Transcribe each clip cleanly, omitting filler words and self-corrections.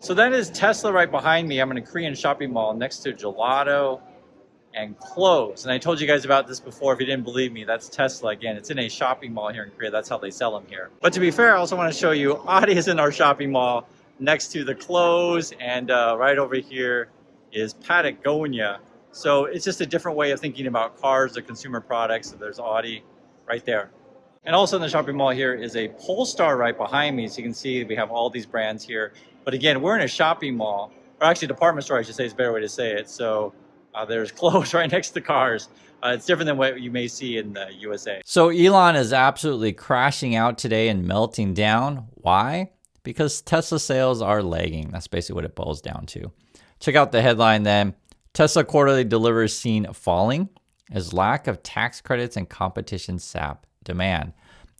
So that is Tesla right behind me. I'm in a Korean shopping mall next to gelato and clothes. And I told you guys about this before. If you didn't believe me, that's Tesla again. It's in a shopping mall here in Korea. That's how they sell them here. But to be fair, I also want to show you Audi is in our shopping mall next to the clothes, and right over here is Patagonia. So it's just a different way of thinking about cars or consumer products. So there's Audi right there. And also in the shopping mall here is a Polestar right behind me. So you can see we have all these brands here. But again, we're in a shopping mall, or actually department store, I should say, is a better way to say it. So there's clothes right next to cars. It's different than what you may see in the USA. So Elon is absolutely crashing out today and melting down. Why? Because Tesla sales are lagging. That's basically what it boils down to. Check out the headline then. Tesla quarterly deliveries seen falling as lack of tax credits and competition sap demand.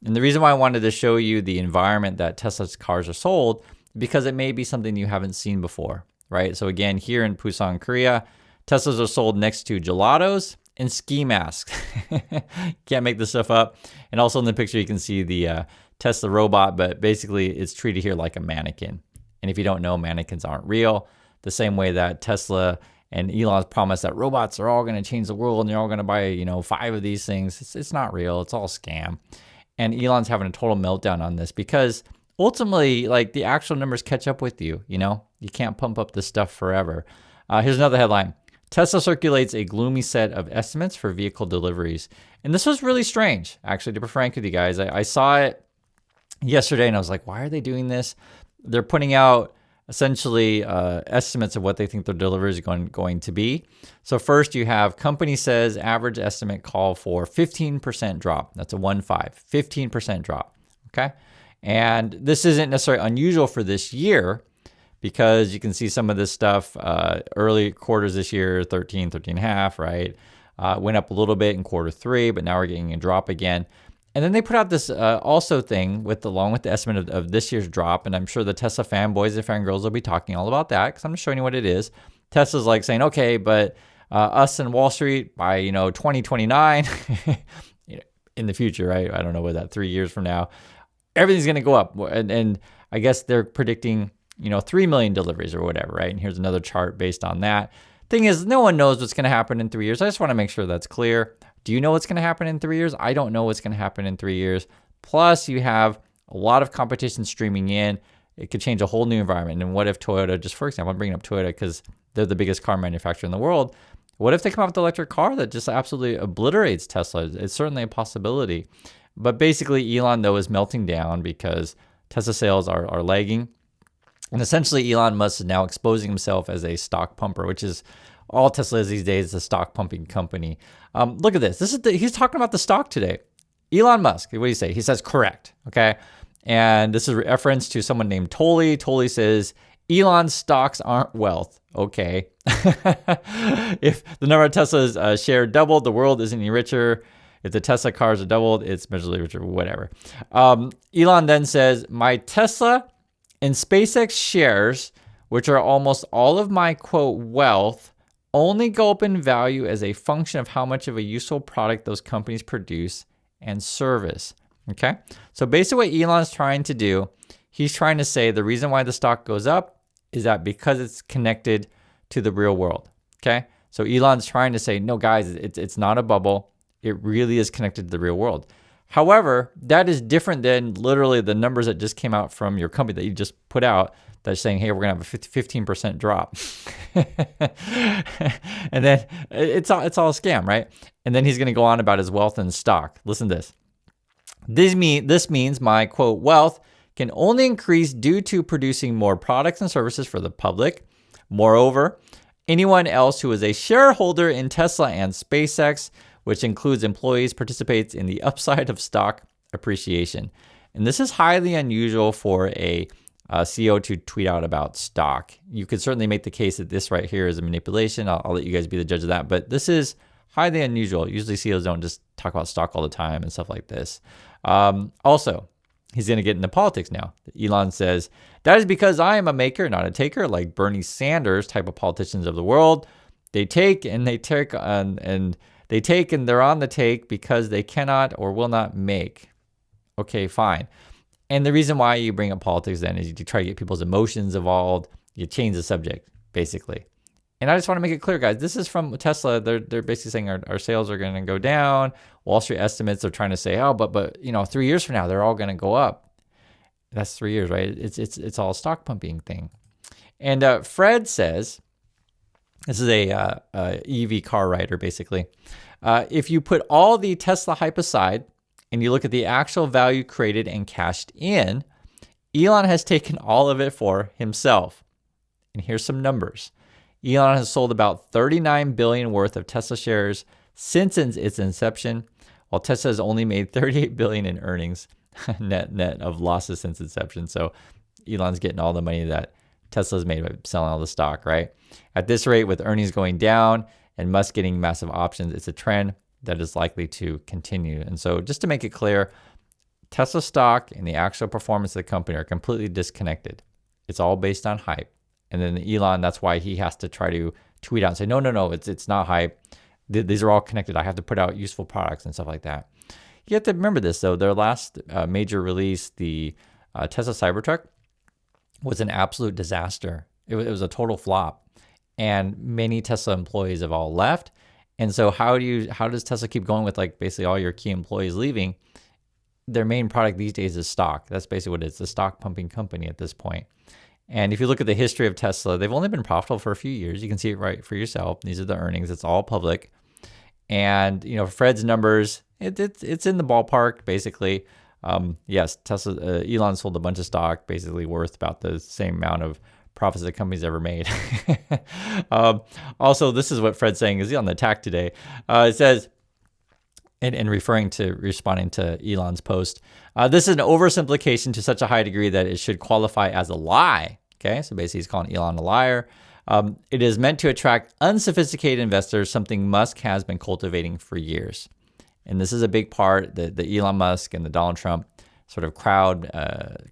And the reason why I wanted to show you the environment that Tesla's cars are sold, because it may be something you haven't seen before, right? So again, here in Busan, Korea, Teslas are sold next to gelatos and ski masks. Can't make this stuff up. And also in the picture, you can see the Tesla robot, but basically it's treated here like a mannequin. And if you don't know, mannequins aren't real. The same way that Tesla and Elon's promise that robots are all going to change the world and they're all going to buy, 5 of these things. It's not real. It's all scam. And Elon's having a total meltdown on this because ultimately, like, the actual numbers catch up with you. You can't pump up this stuff forever. Here's another headline. Tesla circulates a gloomy set of estimates for vehicle deliveries. And this was really strange, actually, to be frank with you guys. I saw it yesterday and I was like, why are they doing this? They're putting out essentially estimates of what they think their deliveries are going to be. So first you have company says average estimate call for 15% drop. That's a 15% drop, okay? And this isn't necessarily unusual for this year because you can see some of this stuff early quarters this year, 13 and a half, right? Went up a little bit in quarter 3, but now we're getting a drop again. And then they put out this also thing along with the estimate of this year's drop. And I'm sure the Tesla fanboys and fangirls will be talking all about that because I'm just showing you what it is. Tesla's like saying, okay, but us in Wall Street by, 2029, in the future, right? I don't know what that 3 years from now, everything's going to go up. And I guess they're predicting, 3 million deliveries or whatever, right? And here's another chart based on that. Thing is, no one knows what's going to happen in 3 years. I just want to make sure that's clear. Do you know what's going to happen in 3 years? I don't know what's going to happen in 3 years. Plus, you have a lot of competition streaming in. It could change a whole new environment. And what if Toyota, just for example, I'm bringing up Toyota because they're the biggest car manufacturer in the world. What if they come out with an electric car that just absolutely obliterates Tesla? It's certainly a possibility. But basically, Elon, though, is melting down because Tesla sales are lagging. And essentially, Elon Musk is now exposing himself as a stock pumper, which is all Tesla is these days, is a stock pumping company. Look at this. He's talking about the stock today. Elon Musk, what do you say? He says correct, okay? And this is a reference to someone named Tully. Tully says, Elon's stocks aren't wealth. Okay. If the number of Tesla's share doubled, the world isn't any richer. If the Tesla cars are doubled, it's measurably richer, whatever. Elon then says, my Tesla and SpaceX shares, which are almost all of my, quote, wealth, only go up in value as a function of how much of a useful product those companies produce and service, okay? So basically what Elon's trying to do, he's trying to say the reason why the stock goes up is that because it's connected to the real world, okay? So Elon's trying to say, no, guys, it's not a bubble. It really is connected to the real world. However, that is different than literally the numbers that just came out from your company that you just put out that's saying, hey, we're going to have a 15% drop. And then it's all a scam, right? And then he's going to go on about his wealth and stock. Listen to this. This means my, quote, wealth can only increase due to producing more products and services for the public. Moreover, anyone else who is a shareholder in Tesla and SpaceX, which includes employees, participates in the upside of stock appreciation. And this is highly unusual for a CEO to tweet out about stock. You could certainly make the case that this right here is a manipulation. I'll let you guys be the judge of that. But this is highly unusual. Usually CEOs don't just talk about stock all the time and stuff like this. Also, he's going to get into politics now. Elon says, that is because I am a maker, not a taker, like Bernie Sanders type of politicians of the world. They take and they take and they take and they're on the take because they cannot or will not make. Okay, fine. And the reason why you bring up politics then is you try to get people's emotions involved. You change the subject, basically. And I just want to make it clear, guys, this is from Tesla. They're basically saying our sales are going to go down. Wall Street estimates are trying to say, oh, but 3 years from now, they're all going to go up. That's 3 years, right? It's all a stock pumping thing. And Fred says, this is a EV car writer, basically. If you put all the Tesla hype aside and you look at the actual value created and cashed in, Elon has taken all of it for himself. And here's some numbers. Elon has sold about $39 billion worth of Tesla shares since its inception, while Tesla has only made $38 billion in earnings, net of losses since inception. So Elon's getting all the money that Tesla's made by selling all the stock, right? At this rate, with earnings going down and Musk getting massive options, it's a trend that is likely to continue. And so just to make it clear, Tesla stock and the actual performance of the company are completely disconnected. It's all based on hype. And then Elon, that's why he has to try to tweet out and say, no, it's not hype. These are all connected. I have to put out useful products and stuff like that. You have to remember this, though. Their last major release, the Tesla Cybertruck, was an absolute disaster. It was a total flop. And many Tesla employees have all left. And so how does Tesla keep going with like basically all your key employees leaving? Their main product these days is stock. That's basically what it is, a stock pumping company at this point. And if you look at the history of Tesla, they've only been profitable for a few years. You can see it right for yourself. These are the earnings. It's all public. And, Fred's numbers, it's in the ballpark, basically. Yes, Tesla, Elon sold a bunch of stock, basically worth about the same amount of profits the company's ever made. Also, this is what Fred's saying. Is he on the attack today? It says, and responding to Elon's post, this is an oversimplification to such a high degree that it should qualify as a lie. Okay, so basically he's calling Elon a liar. It is meant to attract unsophisticated investors, something Musk has been cultivating for years. And this is a big part, the Elon Musk and the Donald Trump sort of crowd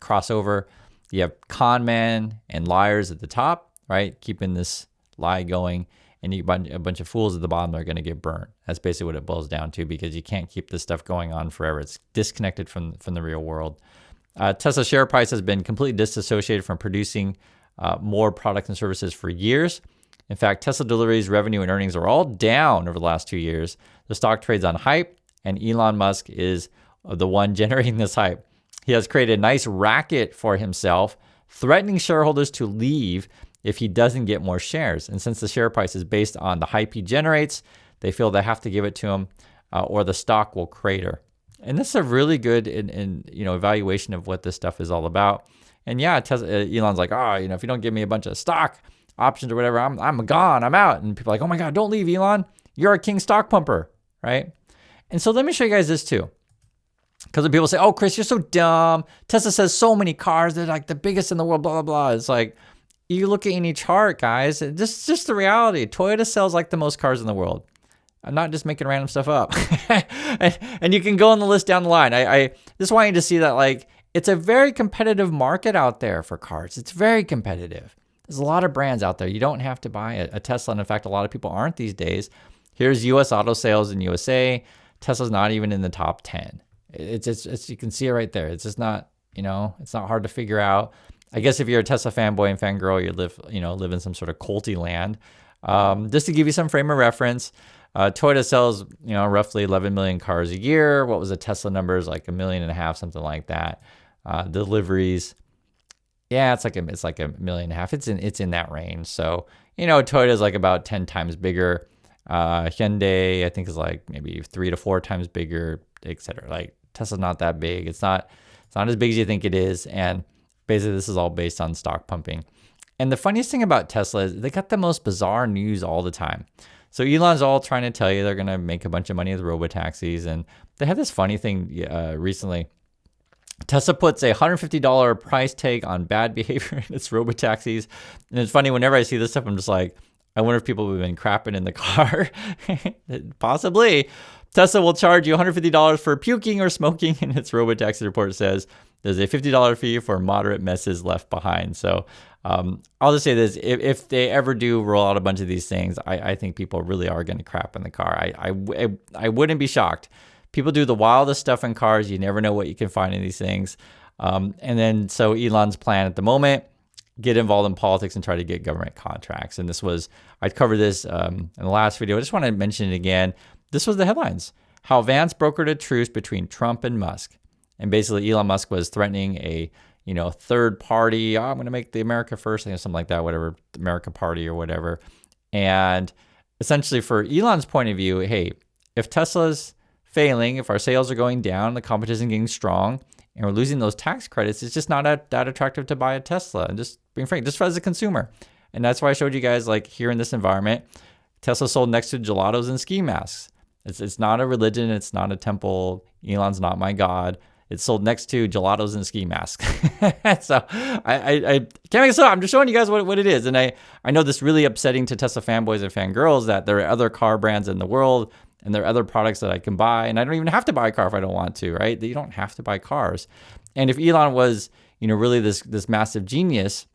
crossover. You have con men and liars at the top, right? Keeping this lie going. And you a bunch of fools at the bottom that are going to get burned. That's basically what it boils down to, because you can't keep this stuff going on forever. It's disconnected from the real world. Tesla share price has been completely disassociated from producing more products and services for years. In fact, Tesla deliveries, revenue, and earnings are all down over the last 2 years. The stock trades on hype, and Elon Musk is the one generating this hype. He has created a nice racket for himself, threatening shareholders to leave if he doesn't get more shares. And since the share price is based on the hype he generates, they feel they have to give it to him or the stock will crater. And this is a really good evaluation of what this stuff is all about. And yeah, Elon's like, if you don't give me a bunch of stock options or whatever, I'm gone, I'm out. And people are like, oh my God, don't leave, Elon. You're a king stock pumper, right? And so let me show you guys this too. Because when people say, oh, Chris, you're so dumb. Tesla says so many cars, they're like the biggest in the world, blah, blah, blah. It's like, you look at any chart, guys, just the reality. Toyota sells like the most cars in the world. I'm not just making random stuff up. and you can go on the list down the line. I just want you to see that like it's a very competitive market out there for cars. It's very competitive. There's a lot of brands out there. You don't have to buy a Tesla. And in fact, a lot of people aren't these days. Here's U.S. auto sales in USA. Tesla's not even in the top 10. It's you can see it right there. It's just not, it's not hard to figure out. I guess if you're a Tesla fanboy and fangirl, you live in some sort of culty land. Just to give you some frame of reference, Toyota sells, roughly 11 million cars a year. What was the Tesla numbers? Like 1.5 million, something like that. Deliveries, yeah, it's like 1.5 million. It's in that range. So, Toyota is like about 10 times bigger. Hyundai, I think, is like maybe 3 to 4 times bigger, etc. Like Tesla's not that big. It's not as big as you think it is. And basically, this is all based on stock pumping. And the funniest thing about Tesla is they got the most bizarre news all the time. So Elon's all trying to tell you they're going to make a bunch of money with robo-taxis. And they had this funny thing recently. Tesla puts a $150 price tag on bad behavior in its robo-taxis. And it's funny, whenever I see this stuff, I'm just like, I wonder if people have been crapping in the car. Possibly. Tesla will charge you $150 for puking or smoking, and its robotaxi report says there's a $50 fee for moderate messes left behind. So I'll just say this. If they ever do roll out a bunch of these things, I think people really are going to crap in the car. I wouldn't be shocked. People do the wildest stuff in cars. You never know what you can find in these things. And then so Elon's plan at the moment get involved in politics and try to get government contracts. And this was, I covered this in the last video. I just want to mention it again. This was the headlines. How Vance brokered a truce between Trump and Musk. And basically Elon Musk was threatening a, third party. Oh, I'm going to make the America first thing or something like that, whatever, America party or whatever. And essentially for Elon's point of view, hey, if Tesla's failing, if our sales are going down, the competition getting strong, and we're losing those tax credits, it's just not that attractive to buy a Tesla. And just being frank, just as a consumer. And that's why I showed you guys, like here in this environment, Tesla sold next to gelatos and ski masks. It's not a religion. It's not a temple. Elon's not my God. It's sold next to gelatos and ski masks. So I can't make this up. I'm just showing you guys what it is. And I know this really upsetting to Tesla fanboys and fangirls that there are other car brands in the world and there are other products that I can buy. And I don't even have to buy a car if I don't want to, right? You don't have to buy cars. And if Elon was, really this massive genius,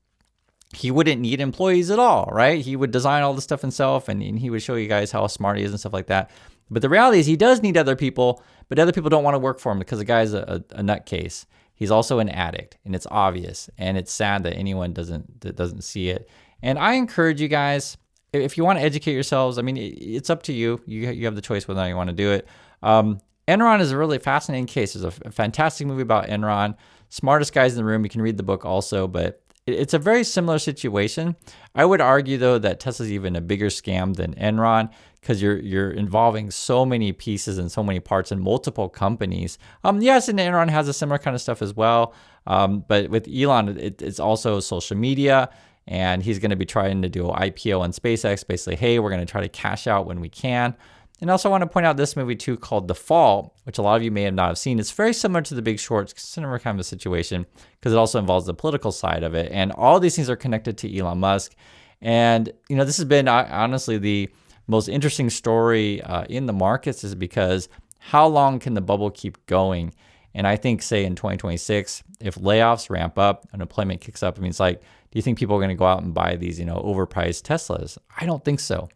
he wouldn't need employees at all, right? He would design all this stuff himself and he would show you guys how smart he is and stuff like that. But the reality is he does need other people, but other people don't want to work for him because the guy's a nutcase. He's also an addict, and it's obvious, and it's sad that anyone doesn't see it. And I encourage you guys, if you want to educate yourselves, I mean, it's up to you. You have the choice whether or not you want to do it. Enron is a really fascinating case. There's a fantastic movie about Enron. Smartest guys in the room. You can read the book also, but it's a very similar situation. I would argue, though, that Tesla's even a bigger scam than Enron because you're involving so many pieces and so many parts in multiple companies. Yes, and Enron has a similar kind of stuff as well. But with Elon, it's also social media, and he's going to be trying to do an IPO on SpaceX. Basically, hey, we're going to try to cash out when we can. And also I want to point out this movie too called The Fall, which a lot of you may not have seen. It's very similar to The Big Short, similar kind of a situation because it also involves the political side of it. And all these things are connected to Elon Musk. And, this has been honestly the most interesting story in the markets is because how long can the bubble keep going? And I think, say, in 2026, if layoffs ramp up, unemployment kicks up, I mean, it's like, do you think people are going to go out and buy these, overpriced Teslas? I don't think so.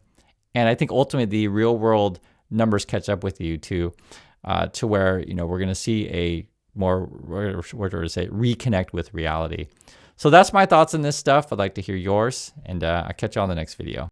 And I think ultimately the real world numbers catch up with you to where, we're going to see a more, what do I say, reconnect with reality. So that's my thoughts on this stuff. I'd like to hear yours, and I'll catch you on the next video.